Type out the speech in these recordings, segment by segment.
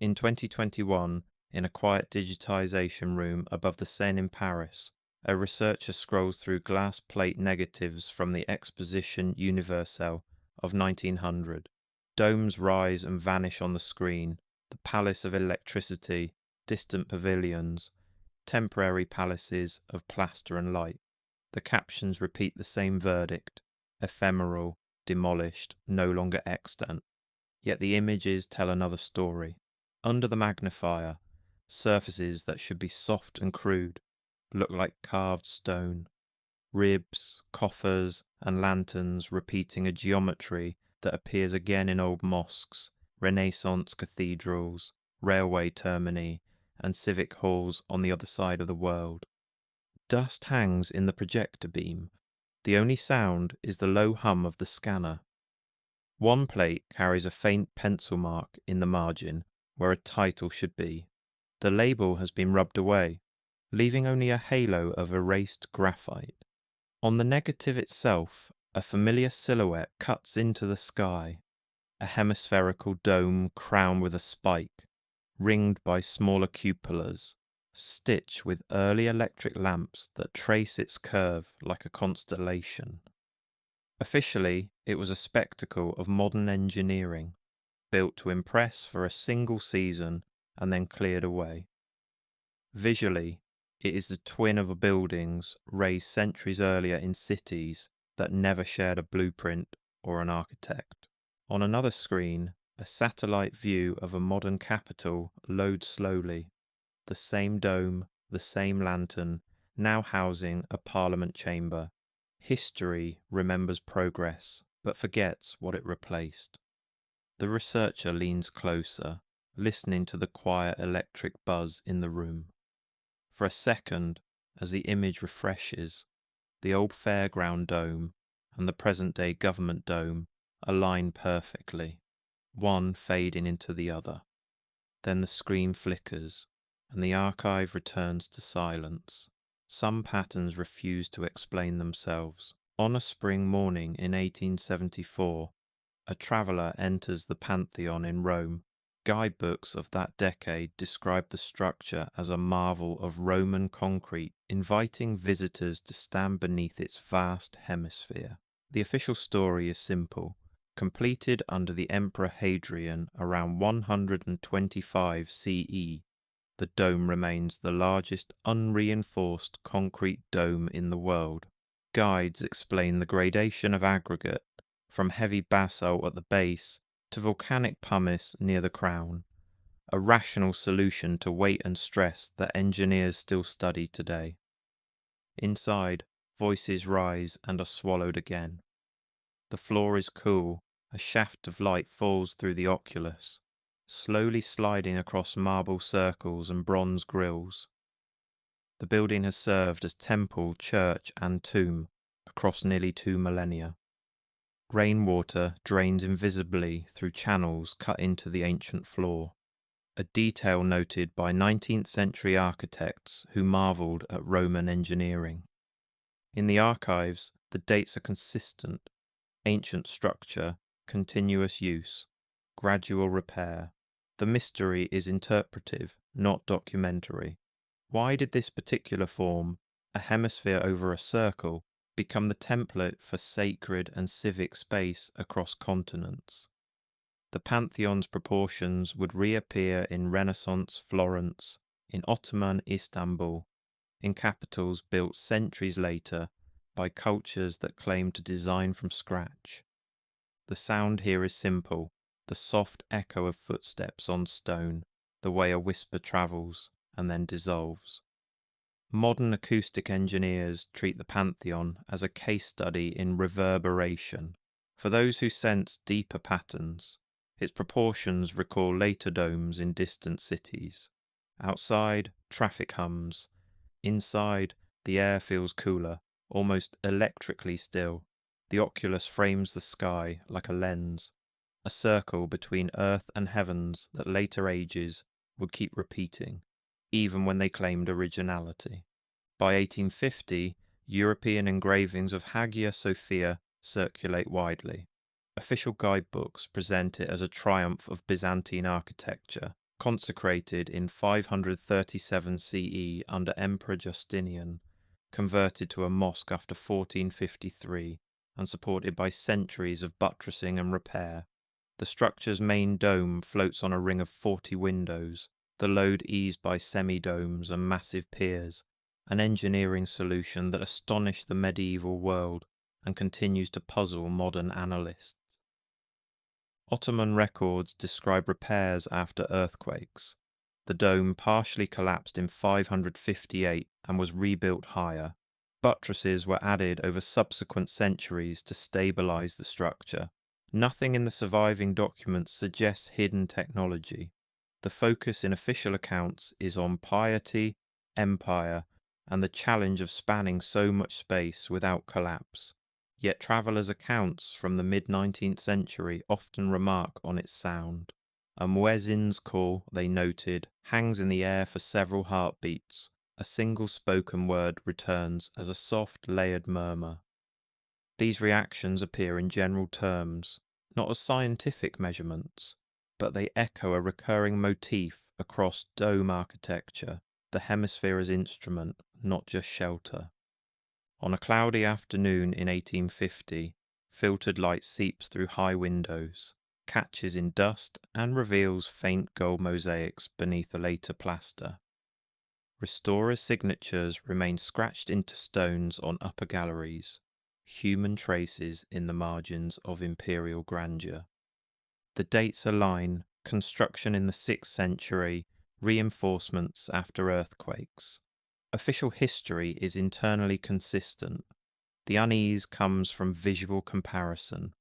In 2021, in a quiet digitization room above the Seine in Paris, a researcher scrolls through glass plate negatives from the Exposition Universelle of 1900. Domes rise and vanish on the screen, the palace of electricity, distant pavilions, temporary palaces of plaster and light. The captions repeat the same verdict: ephemeral, demolished, no longer extant. Yet the images tell another story. Under the magnifier, surfaces that should be soft and crude look like carved stone. Ribs, coffers, and lanterns repeating a geometry that appears again in old mosques, Renaissance cathedrals, railway termini, and civic halls on the other side of the world. Dust hangs in the projector beam. The only sound is the low hum of the scanner. One plate carries a faint pencil mark in the margin where a title should be. The label has been rubbed away, leaving only a halo of erased graphite. On the negative itself, a familiar silhouette cuts into the sky, a hemispherical dome crowned with a spike, ringed by smaller cupolas, stitched with early electric lamps that trace its curve like a constellation. Officially, it was a spectacle of modern engineering, built to impress for a single season and then cleared away. Visually, it is the twin of buildings raised centuries earlier in cities that never shared a blueprint or an architect. On another screen, a satellite view of a modern capital loads slowly. The same dome, the same lantern, now housing a parliament chamber. History remembers progress, but forgets what it replaced. The researcher leans closer, listening to the quiet electric buzz in the room. For a second, as the image refreshes, the old fairground dome and the present-day government dome align perfectly, one fading into the other. Then the screen flickers, and the archive returns to silence. Some patterns refuse to explain themselves. On a spring morning in 1874, a traveller enters the Pantheon in Rome. Guidebooks of that decade describe the structure as a marvel of Roman concrete, inviting visitors to stand beneath its vast hemisphere. The official story is simple. Completed under the Emperor Hadrian around 125 CE, the dome remains the largest unreinforced concrete dome in the world. Guides explain the gradation of aggregate, from heavy basalt at the base to volcanic pumice near the crown, a rational solution to weight and stress that engineers still study today. Inside, voices rise and are swallowed again. The floor is cool, a shaft of light falls through the oculus, slowly sliding across marble circles and bronze grilles. The building has served as temple, church, and tomb across nearly 2 millennia. Rainwater drains invisibly through channels cut into the ancient floor, a detail noted by 19th century architects who marvelled at Roman engineering. In the archives, the dates are consistent: ancient structure, continuous use, gradual repair. The mystery is interpretive, not documentary. Why did this particular form, a hemisphere over a circle, become the template for sacred and civic space across continents? The Pantheon's proportions would reappear in Renaissance Florence, in Ottoman Istanbul, in capitals built centuries later by cultures that claim to design from scratch. The sound here is simple, the soft echo of footsteps on stone, the way a whisper travels and then dissolves. Modern acoustic engineers treat the Pantheon as a case study in reverberation. For those who sense deeper patterns, its proportions recall later domes in distant cities. Outside, traffic hums. Inside, the air feels cooler, almost electrically still. The oculus frames the sky like a lens, a circle between earth and heavens that later ages would keep repeating, even when they claimed originality. By 1850, European engravings of Hagia Sophia circulate widely. Official guidebooks present it as a triumph of Byzantine architecture, consecrated in 537 CE under Emperor Justinian, converted to a mosque after 1453, and supported by centuries of buttressing and repair. The structure's main dome floats on a ring of 40 windows, the load eased by semi-domes and massive piers, an engineering solution that astonished the medieval world and continues to puzzle modern analysts. Ottoman records describe repairs after earthquakes. The dome partially collapsed in 558 and was rebuilt higher. Buttresses were added over subsequent centuries to stabilize the structure. Nothing in the surviving documents suggests hidden technology. The focus in official accounts is on piety, empire, and the challenge of spanning so much space without collapse. Yet travellers' accounts from the mid-19th century often remark on its sound. A muezzin's call, they noted, hangs in the air for several heartbeats. A single spoken word returns as a soft, layered murmur. These reactions appear in general terms, not as scientific measurements, but they echo a recurring motif across dome architecture, the hemisphere as instrument, not just shelter. On a cloudy afternoon in 1850, filtered light seeps through high windows, catches in dust, and reveals faint gold mosaics beneath a later plaster. Restorers' signatures remain scratched into stones on upper galleries, human traces in the margins of imperial grandeur. The dates align: construction in the 6th century, reinforcements after earthquakes. Official history is internally consistent. The unease comes from visual comparison.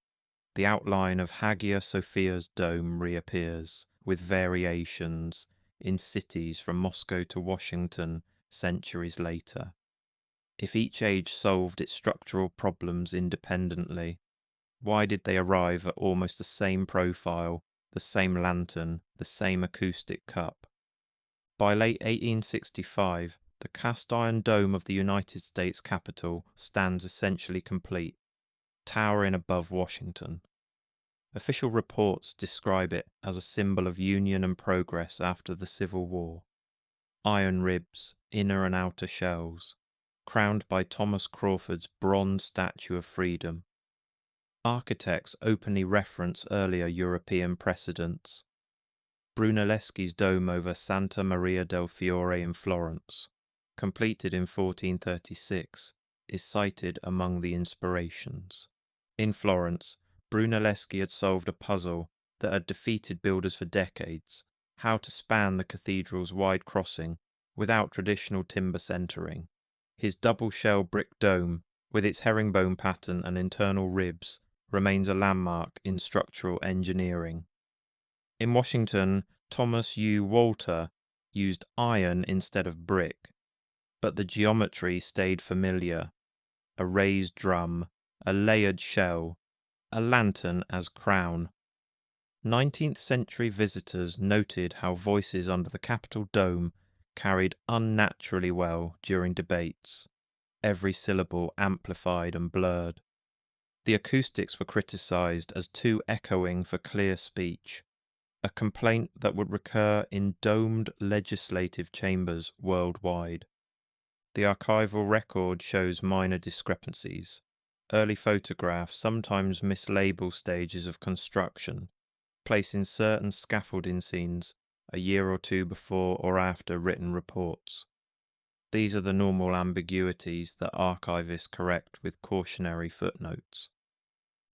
The outline of Hagia Sophia's dome reappears, with variations, in cities from Moscow to Washington centuries later. If each age solved its structural problems independently, why did they arrive at almost the same profile, the same lantern, the same acoustic cup? By late 1865, the cast-iron dome of the United States Capitol stands essentially complete, towering above Washington. Official reports describe it as a symbol of union and progress after the Civil War. Iron ribs, inner and outer shells, crowned by Thomas Crawford's bronze statue of freedom. Architects openly reference earlier European precedents. Brunelleschi's dome over Santa Maria del Fiore in Florence, completed in 1436, is cited among the inspirations. In Florence, Brunelleschi had solved a puzzle that had defeated builders for decades: how to span the cathedral's wide crossing without traditional timber centering. His double-shell brick dome, with its herringbone pattern and internal ribs, remains a landmark in structural engineering. In Washington, Thomas U. Walter used iron instead of brick, but the geometry stayed familiar: a raised drum, a layered shell, a lantern as crown. 19th century visitors noted how voices under the Capitol dome carried unnaturally well during debates, every syllable amplified and blurred. The acoustics were criticized as too echoing for clear speech, a complaint that would recur in domed legislative chambers worldwide. The archival record shows minor discrepancies. Early photographs sometimes mislabel stages of construction, placing certain scaffolding scenes a year or two before or after written reports. These are the normal ambiguities that archivists correct with cautionary footnotes.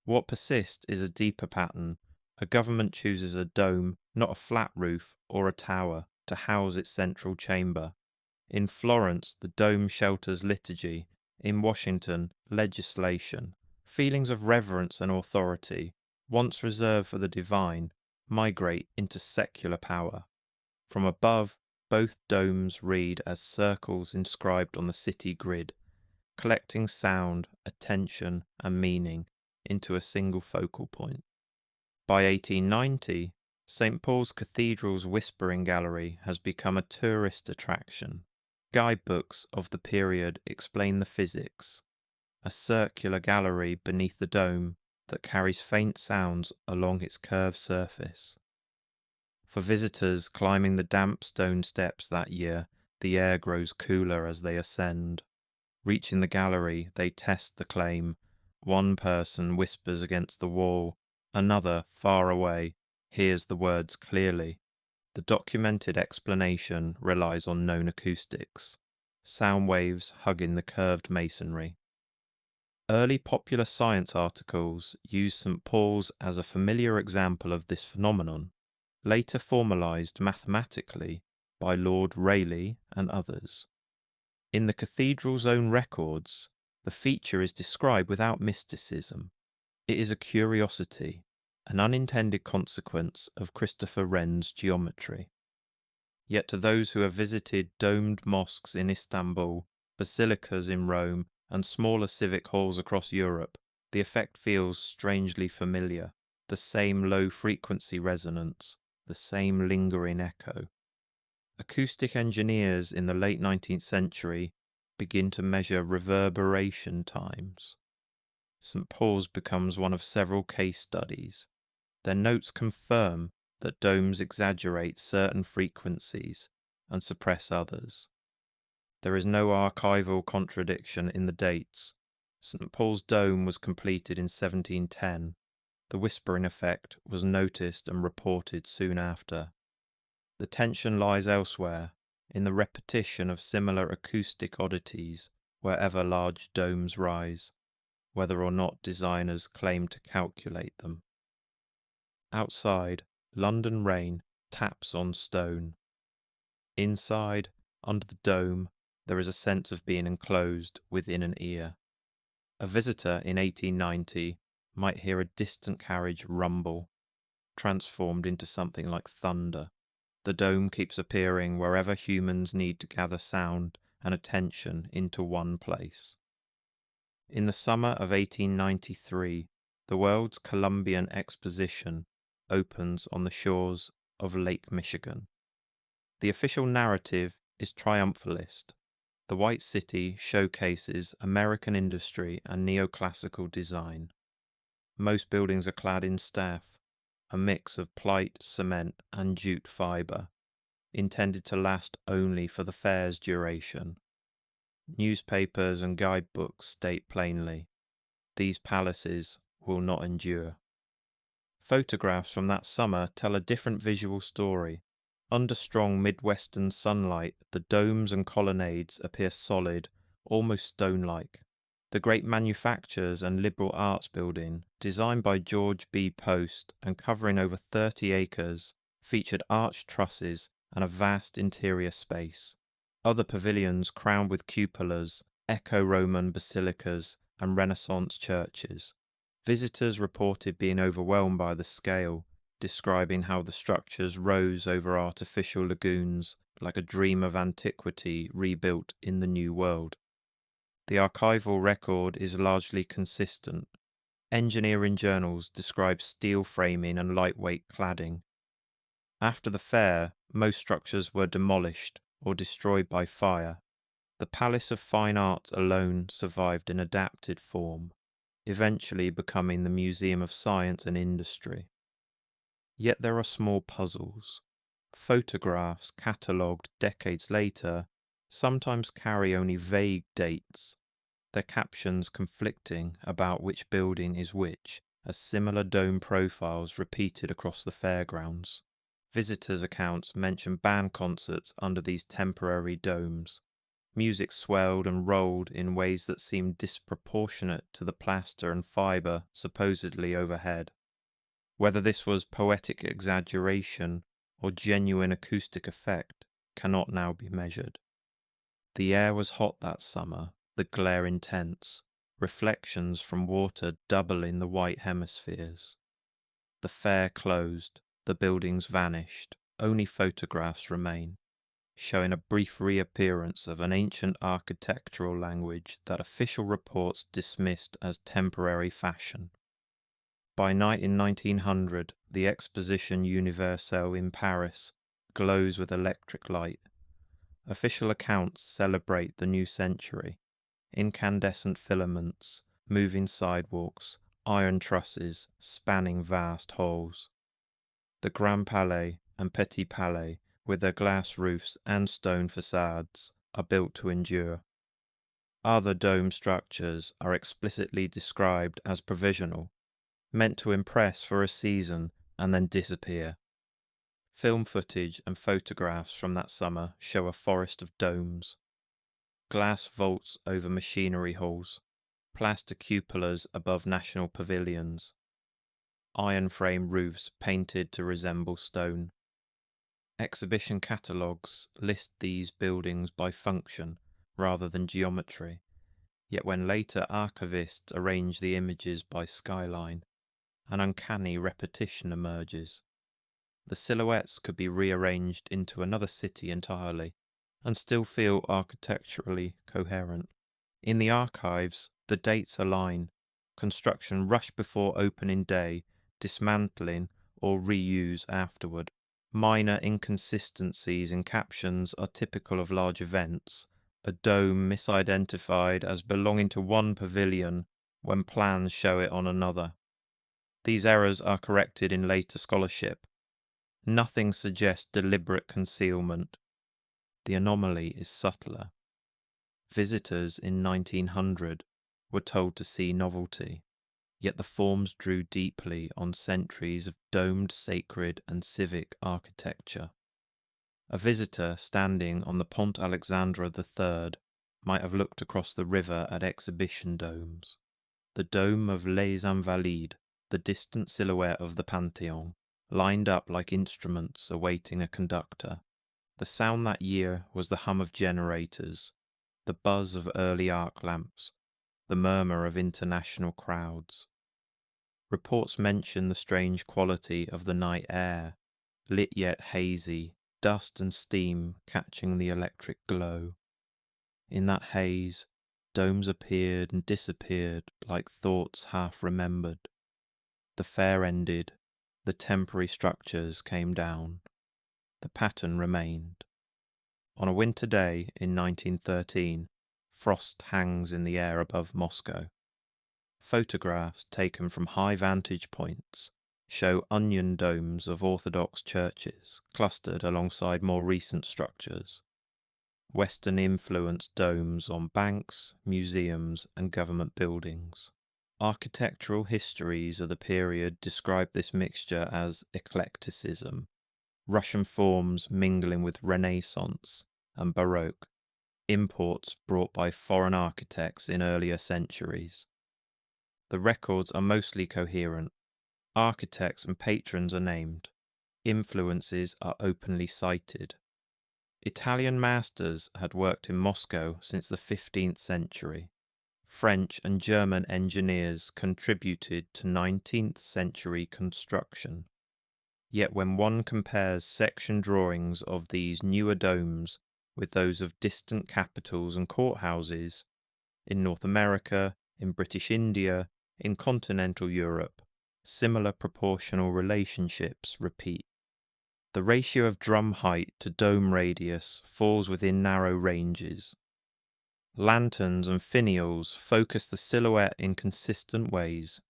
What persists is a deeper pattern. A government chooses a dome, not a flat roof or a tower, to house its central chamber. In Florence, the dome shelters liturgy. In Washington, legislation. Feelings of reverence and authority, once reserved for the divine, migrate into secular power. From above, both domes read as circles inscribed on the city grid, collecting sound, attention, and meaning into a single focal point. By 1890, St. Paul's Cathedral's Whispering Gallery has become a tourist attraction. Guidebooks of the period explain the physics: a circular gallery beneath the dome that carries faint sounds along its curved surface. For visitors climbing the damp stone steps that year, the air grows cooler as they ascend. Reaching the gallery, they test the claim. One person whispers against the wall, another, far away, hears the words clearly. The documented explanation relies on known acoustics, sound waves hugging the curved masonry. Early popular science articles use St. Paul's as a familiar example of this phenomenon, later formalized mathematically by Lord Rayleigh and others. In the cathedral's own records, the feature is described without mysticism. It is a curiosity, an unintended consequence of Christopher Wren's geometry. Yet to those who have visited domed mosques in Istanbul, basilicas in Rome, and smaller civic halls across Europe, the effect feels strangely familiar, the same low-frequency resonance, the same lingering echo. Acoustic engineers in the late 19th century begin to measure reverberation times. St. Paul's becomes one of several case studies. Their notes confirm that domes exaggerate certain frequencies and suppress others. There is no archival contradiction in the dates. St. Paul's dome was completed in 1710. The whispering effect was noticed and reported soon after. The tension lies elsewhere, in the repetition of similar acoustic oddities wherever large domes rise, whether or not designers claim to calculate them. Outside, London rain taps on stone. Inside, under the dome, there is a sense of being enclosed within an ear. A visitor in 1890 might hear a distant carriage rumble, transformed into something like thunder. The dome keeps appearing wherever humans need to gather sound and attention into one place. In the summer of 1893, the World's Columbian Exposition opens on the shores of Lake Michigan. The official narrative is triumphalist. The White City showcases American industry and neoclassical design. Most buildings are clad in staff, a mix of plight, cement, and jute fibre, intended to last only for the fair's duration. Newspapers and guidebooks state plainly, these palaces will not endure. Photographs from that summer tell a different visual story. Under strong Midwestern sunlight, the domes and colonnades appear solid, almost stone-like. The great manufactures and liberal arts building, designed by George B. Post and covering over 30 acres, featured arched trusses and a vast interior space. Other pavilions crowned with cupolas, echo Roman basilicas, and Renaissance churches. Visitors reported being overwhelmed by the scale, describing how the structures rose over artificial lagoons like a dream of antiquity rebuilt in the New World. The archival record is largely consistent. Engineering journals describe steel framing and lightweight cladding. After the fair, most structures were demolished or destroyed by fire. The Palace of Fine Arts alone survived in adapted form, eventually becoming the Museum of Science and Industry. Yet there are small puzzles. Photographs catalogued decades later sometimes carry only vague dates, their captions conflicting about which building is which, as similar dome profiles repeated across the fairgrounds. Visitors' accounts mention band concerts under these temporary domes. Music swelled and rolled in ways that seemed disproportionate to the plaster and fibre supposedly overhead. Whether this was poetic exaggeration or genuine acoustic effect cannot now be measured. The air was hot that summer, the glare intense, reflections from water doubling the white hemispheres. The fair closed, the buildings vanished, only photographs remain, showing a brief reappearance of an ancient architectural language that official reports dismissed as temporary fashion. By night in 1900, the Exposition Universelle in Paris glows with electric light. Official accounts celebrate the new century. Incandescent filaments, moving sidewalks, iron trusses spanning vast halls. The Grand Palais, and Petit Palais, with their glass roofs and stone facades, are built to endure. Other dome structures are explicitly described as provisional, meant to impress for a season and then disappear. Film footage and photographs from that summer show a forest of domes, glass vaults over machinery halls, plaster cupolas above national pavilions, iron frame roofs painted to resemble stone. Exhibition catalogues list these buildings by function rather than geometry, yet when later archivists arrange the images by skyline, an uncanny repetition emerges. The silhouettes could be rearranged into another city entirely and still feel architecturally coherent. In the archives, the dates align, construction rushed before opening day, dismantling or reuse afterward. Minor inconsistencies in captions are typical of large events, a dome misidentified as belonging to one pavilion when plans show it on another. These errors are corrected in later scholarship. Nothing suggests deliberate concealment. The anomaly is subtler. Visitors in 1900 were told to see novelty, yet the forms drew deeply on centuries of domed sacred and civic architecture. A visitor standing on the Pont Alexandre III might have looked across the river at exhibition domes. The dome of Les Invalides, the distant silhouette of the Pantheon, lined up like instruments awaiting a conductor. The sound that year was the hum of generators, the buzz of early arc lamps, the murmur of international crowds. Reports mention the strange quality of the night air, lit yet hazy, dust and steam catching the electric glow. In that haze, domes appeared and disappeared like thoughts half remembered. The fair ended, the temporary structures came down. The pattern remained. On a winter day in 1913, frost hangs in the air above Moscow. Photographs taken from high vantage points show onion domes of Orthodox churches clustered alongside more recent structures. Western-influenced domes on banks, museums, and government buildings. Architectural histories of the period describe this mixture as eclecticism, Russian forms mingling with Renaissance and Baroque, imports brought by foreign architects in earlier centuries. The records are mostly coherent. Architects and patrons are named. Influences are openly cited. Italian masters had worked in Moscow since the 15th century. French and German engineers contributed to 19th century construction. Yet when one compares section drawings of these newer domes with those of distant capitals and courthouses, in North America, in British India, in continental Europe, similar proportional relationships repeat. The ratio of drum height to dome radius falls within narrow ranges. Lanterns and finials focus the silhouette in consistent ways.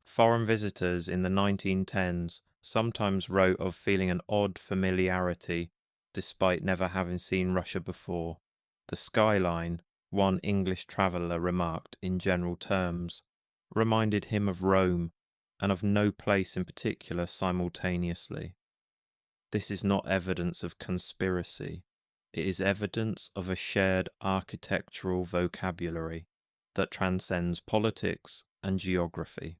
Foreign visitors in the 1910s sometimes wrote of feeling an odd familiarity despite never having seen Russia before. The skyline, one English traveller remarked in general terms, reminded him of Rome and of no place in particular simultaneously. This is not evidence of conspiracy. It is evidence of a shared architectural vocabulary that transcends politics and geography.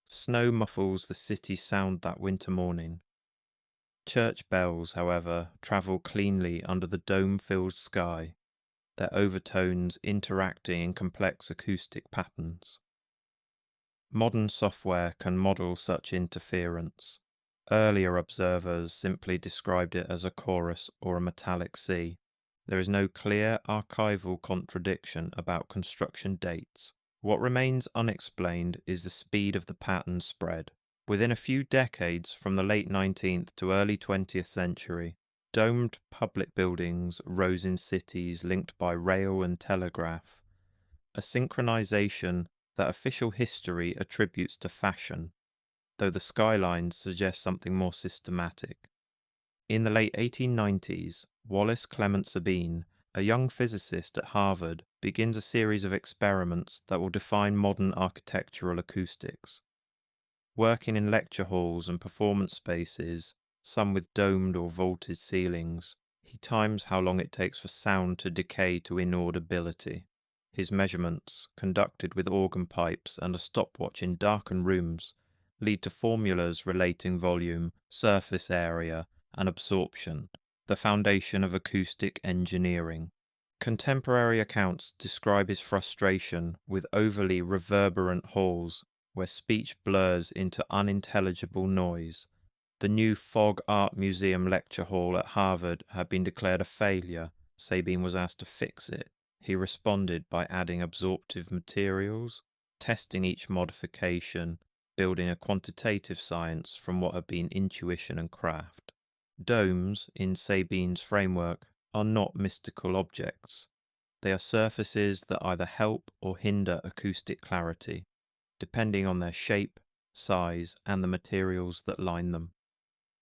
Snow muffles the city sound that winter morning. Church bells, however, travel cleanly under the dome-filled sky, their overtones interacting in complex acoustic patterns. Modern software can model such interference. Earlier observers simply described it as a chorus or a metallic sea. There is no clear archival contradiction about construction dates. What remains unexplained is the speed of the pattern spread. Within a few decades from the late 19th to early 20th century, domed public buildings rose in cities linked by rail and telegraph, a synchronization that official history attributes to fashion. though the skylines suggest something more systematic. In the late 1890s, Wallace Clement Sabine, a young physicist at Harvard, begins a series of experiments that will define modern architectural acoustics. Working in lecture halls and performance spaces, some with domed or vaulted ceilings, he times how long it takes for sound to decay to inaudibility. His measurements, conducted with organ pipes and a stopwatch in darkened rooms, lead to formulas relating volume, surface area, and absorption, the foundation of acoustic engineering. Contemporary accounts describe his frustration with overly reverberant halls where speech blurs into unintelligible noise. The new Fogg Art Museum lecture hall at Harvard had been declared a failure. Sabine was asked to fix it. He responded by adding absorptive materials, testing each modification, building a quantitative science from what had been intuition and craft. Domes, in Sabine's framework, are not mystical objects. They are surfaces that either help or hinder acoustic clarity, depending on their shape, size, and the materials that line them.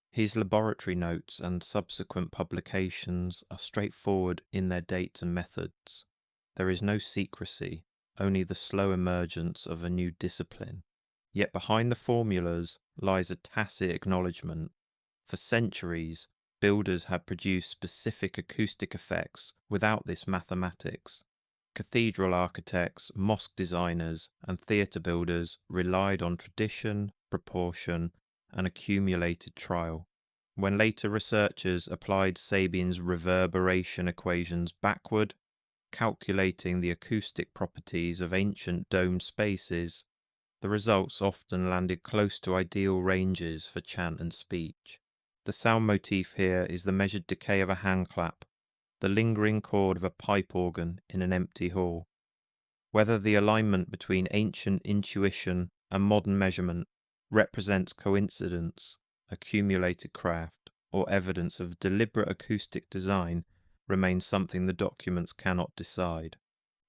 His laboratory notes and subsequent publications are straightforward in their dates and methods. There is no secrecy, only the slow emergence of a new discipline. Yet behind the formulas lies a tacit acknowledgement. For centuries, builders had produced specific acoustic effects without this mathematics. Cathedral architects, mosque designers, and theatre builders relied on tradition, proportion, and accumulated trial. When later researchers applied Sabine's reverberation equations backward, calculating the acoustic properties of ancient domed spaces, the results often landed close to ideal ranges for chant and speech. The sound motif here is the measured decay of a handclap, the lingering chord of a pipe organ in an empty hall. Whether the alignment between ancient intuition and modern measurement represents coincidence, accumulated craft, or evidence of deliberate acoustic design remains something the documents cannot decide.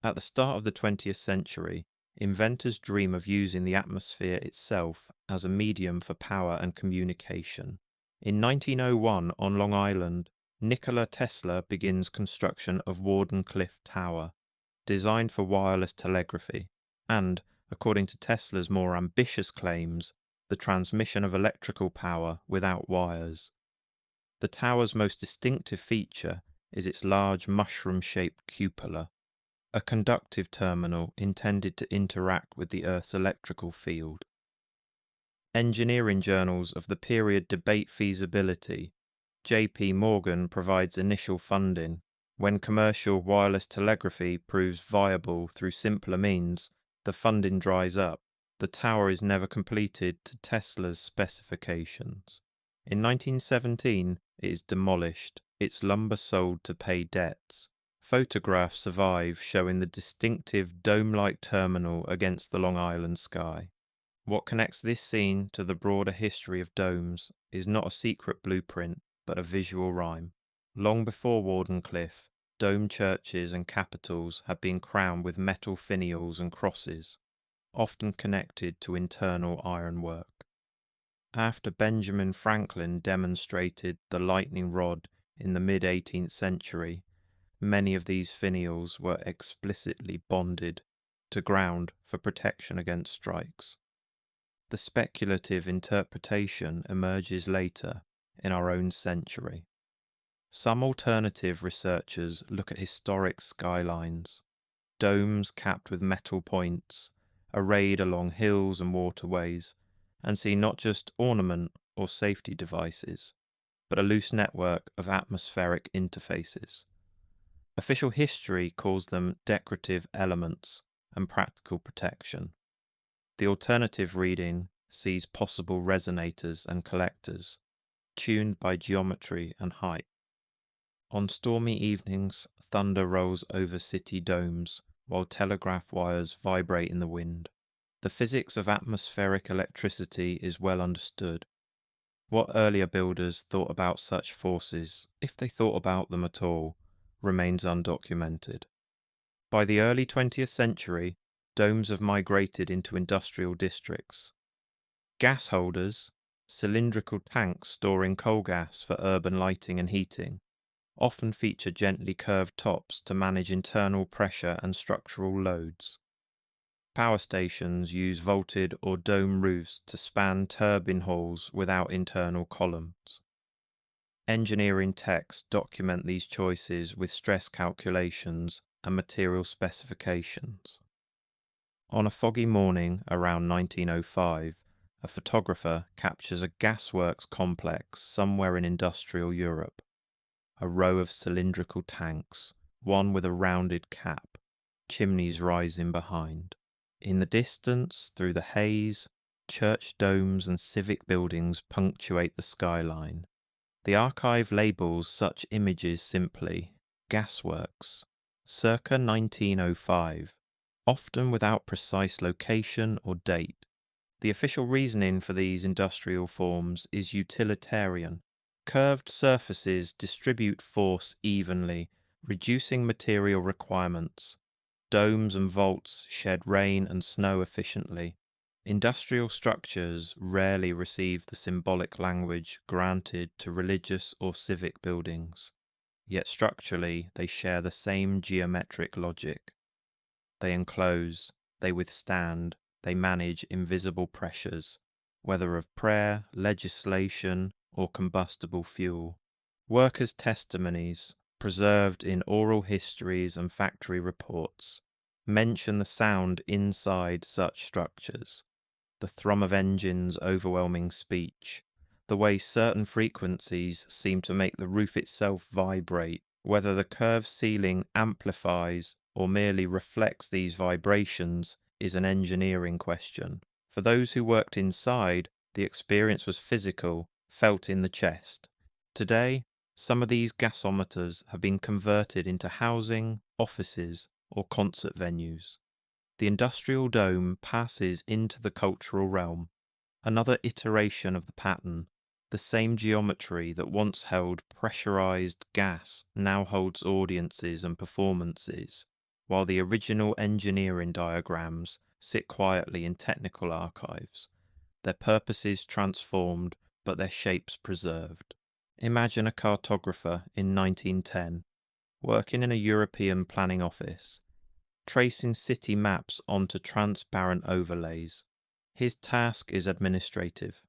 At the start of the 20th century, inventors dream of using the atmosphere itself as a medium for power and communication. In 1901, on Long Island, Nikola Tesla begins construction of Wardenclyffe Tower, designed for wireless telegraphy, and, according to Tesla's more ambitious claims, the transmission of electrical power without wires. The tower's most distinctive feature is its large mushroom-shaped cupola, a conductive terminal intended to interact with the Earth's electrical field. Engineering journals of the period debate feasibility. J.P. Morgan provides initial funding. When commercial wireless telegraphy proves viable through simpler means, the funding dries up. The tower is never completed to Tesla's specifications. In 1917, it is demolished, its lumber sold to pay debts. Photographs survive showing the distinctive dome-like terminal against the Long Island sky. What connects this scene to the broader history of domes is not a secret blueprint, but a visual rhyme. Long before Wardenclyffe, dome churches and capitals had been crowned with metal finials and crosses, often connected to internal ironwork. After Benjamin Franklin demonstrated the lightning rod in the mid-18th century, many of these finials were explicitly bonded to ground for protection against strikes. The speculative interpretation emerges later in our own century. Some alternative researchers look at historic skylines, domes capped with metal points, arrayed along hills and waterways, and see not just ornament or safety devices, but a loose network of atmospheric interfaces. Official history calls them decorative elements and practical protection. The alternative reading sees possible resonators and collectors, tuned by geometry and height. On stormy evenings, thunder rolls over city domes, while telegraph wires vibrate in the wind. The physics of atmospheric electricity is well understood. What earlier builders thought about such forces, if they thought about them at all, remains undocumented. By the early 20th century, domes have migrated into industrial districts. Gas holders, cylindrical tanks storing coal gas for urban lighting and heating, often feature gently curved tops to manage internal pressure and structural loads. Power stations use vaulted or dome roofs to span turbine halls without internal columns. Engineering texts document these choices with stress calculations and material specifications. On a foggy morning around 1905, a photographer captures a gasworks complex somewhere in industrial Europe. A row of cylindrical tanks, one with a rounded cap, chimneys rising behind. In the distance, through the haze, church domes and civic buildings punctuate the skyline. The archive labels such images simply gasworks, circa 1905, often without precise location or date. The official reasoning for these industrial forms is utilitarian. Curved surfaces distribute force evenly, reducing material requirements. Domes and vaults shed rain and snow efficiently. Industrial structures rarely receive the symbolic language granted to religious or civic buildings, yet structurally they share the same geometric logic. They enclose, they withstand, they manage invisible pressures, whether of prayer, legislation, or combustible fuel. Workers' testimonies, preserved in oral histories and factory reports, mention the sound inside such structures, the thrum of engines overwhelming speech, the way certain frequencies seem to make the roof itself vibrate, whether the curved ceiling amplifies or merely reflects these vibrations is an engineering question. For those who worked inside, the experience was physical, felt in the chest. Today, some of these gasometers have been converted into housing, offices, or concert venues. The industrial dome passes into the cultural realm, another iteration of the pattern. The same geometry that once held pressurized gas now holds audiences and performances, while the original engineering diagrams sit quietly in technical archives, their purposes transformed but their shapes preserved. Imagine a cartographer in 1910, working in a European planning office, tracing city maps onto transparent overlays. His task is administrative.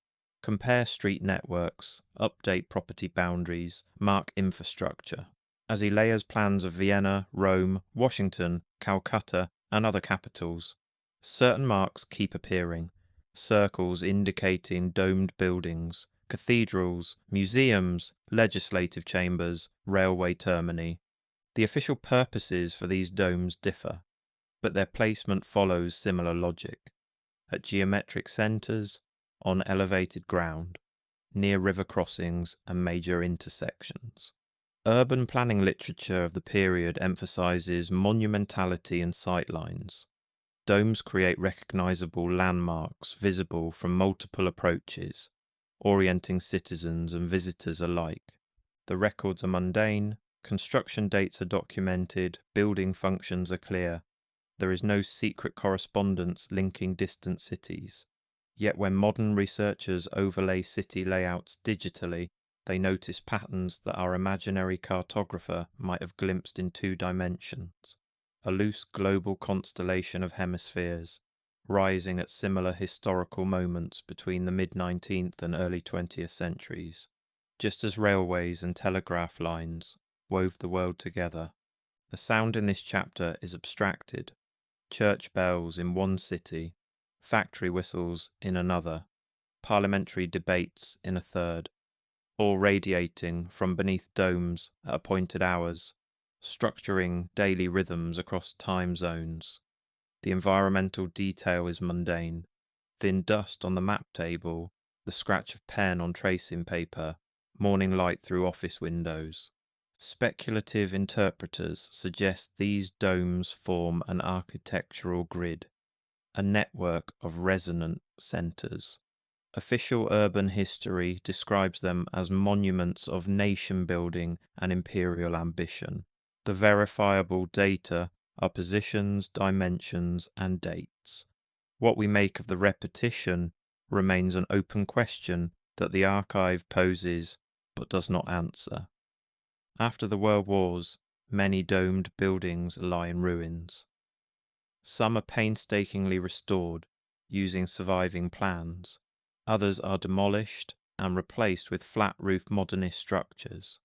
Compare street networks, update property boundaries, mark infrastructure. As he layers plans of Vienna, Rome, Washington, Calcutta, and other capitals, certain marks keep appearing. Circles indicating domed buildings, cathedrals, museums, legislative chambers, railway termini. The official purposes for these domes differ, but their placement follows similar logic. At geometric centres, on elevated ground, near river crossings and major intersections. Urban planning literature of the period emphasises monumentality and sightlines. Domes create recognisable landmarks visible from multiple approaches, orienting citizens and visitors alike. The records are mundane, construction dates are documented, building functions are clear. There is no secret correspondence linking distant cities. Yet when modern researchers overlay city layouts digitally, they notice patterns that our imaginary cartographer might have glimpsed in 2 dimensions. A loose global constellation of hemispheres, rising at similar historical moments between the mid-19th and early 20th centuries. Just as railways and telegraph lines wove the world together, the sound in this chapter is abstracted. Church bells in one city, factory whistles in another, parliamentary debates in a third, all radiating from beneath domes at appointed hours, structuring daily rhythms across time zones. The environmental detail is mundane. Thin dust on the map table, the scratch of pen on tracing paper, morning light through office windows. Speculative interpreters suggest these domes form an architectural grid, a network of resonant centres. Official urban history describes them as monuments of nation building and imperial ambition. The verifiable data are positions, dimensions, and dates. What we make of the repetition remains an open question that the archive poses but does not answer. After the World Wars, many domed buildings lie in ruins. Some are painstakingly restored using surviving plans. Others are demolished and replaced with flat-roof modernist structures.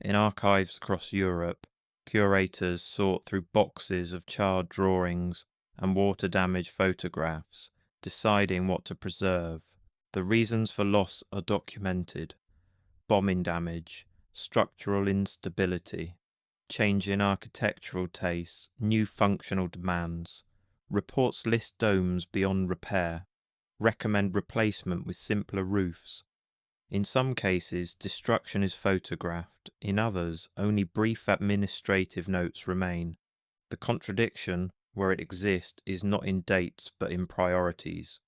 In archives across Europe, curators sort through boxes of charred drawings and water-damaged photographs, deciding what to preserve. The reasons for loss are documented: bombing damage, structural instability, change in architectural tastes, new functional demands. Reports list domes beyond repair, recommend replacement with simpler roofs. In some cases, destruction is photographed. In others, only brief administrative notes remain. The contradiction, where it exists, is not in dates but in priorities.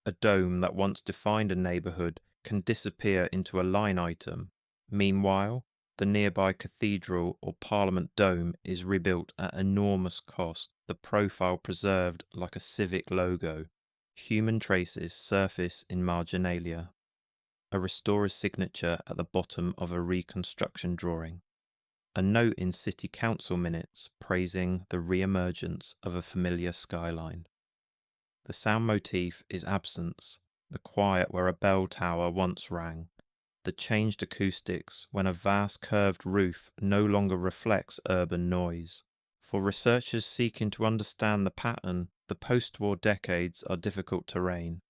A dome that once defined a neighbourhood can disappear into a line item. Meanwhile, the nearby cathedral or Parliament dome is rebuilt at enormous cost, the profile preserved like a civic logo. Human traces surface in marginalia. A restorer's signature at the bottom of a reconstruction drawing. A note in city council minutes praising the re-emergence of a familiar skyline. The sound motif is absence, the quiet where a bell tower once rang, the changed acoustics when a vast curved roof no longer reflects urban noise. For researchers seeking to understand the pattern, the post-war decades are difficult terrain.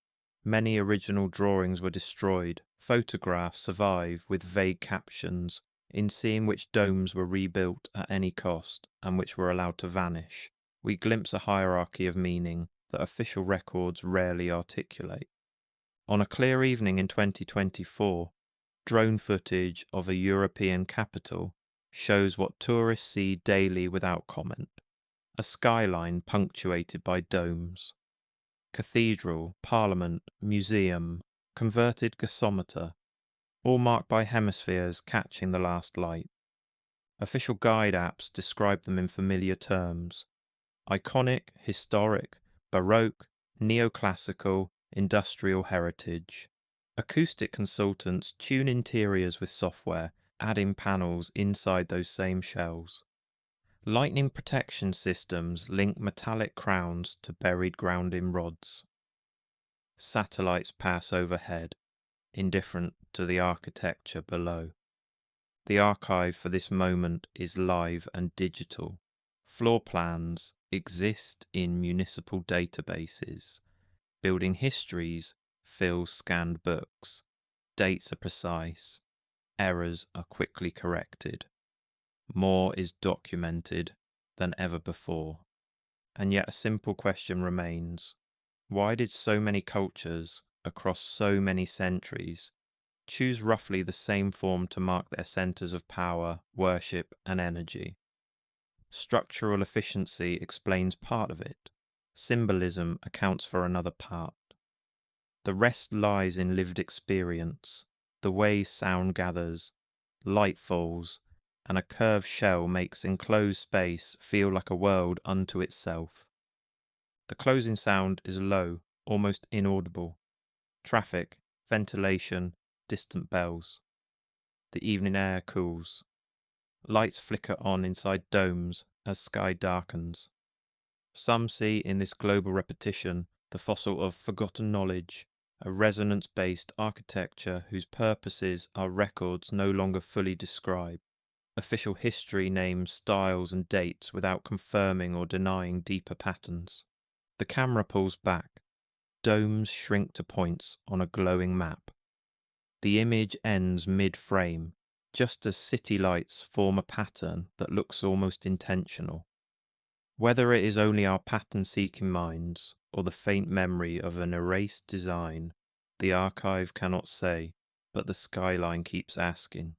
Many original drawings were destroyed, photographs survive with vague captions. In seeing which domes were rebuilt at any cost and which were allowed to vanish, we glimpse a hierarchy of meaning that official records rarely articulate. On a clear evening in 2024, drone footage of a European capital shows what tourists see daily without comment: a skyline punctuated by domes. Cathedral, Parliament, museum, converted gasometer, all marked by hemispheres catching the last light. Official guide apps describe them in familiar terms: iconic, historic, Baroque, neoclassical, industrial heritage. Acoustic consultants tune interiors with software, adding panels inside those same shells. Lightning protection systems link metallic crowns to buried grounding rods. Satellites pass overhead, indifferent to the architecture below. The archive for this moment is live and digital. Floor plans exist in municipal databases. Building histories fill scanned books. Dates are precise. Errors are quickly corrected. More is documented than ever before. And yet a simple question remains: why did so many cultures, across so many centuries, choose roughly the same form to mark their centres of power, worship, and energy? Structural efficiency explains part of it. Symbolism accounts for another part. The rest lies in lived experience, the way sound gathers, light falls, and a curved shell makes enclosed space feel like a world unto itself. The closing sound is low, almost inaudible. Traffic, ventilation, distant bells. The evening air cools. Lights flicker on inside domes as sky darkens. Some see in this global repetition the fossil of forgotten knowledge, a resonance-based architecture whose purposes are records no longer fully described. Official history names styles and dates without confirming or denying deeper patterns. The camera pulls back. Domes shrink to points on a glowing map. The image ends mid-frame, just as city lights form a pattern that looks almost intentional. Whether it is only our pattern-seeking minds or the faint memory of an erased design, the archive cannot say, but the skyline keeps asking.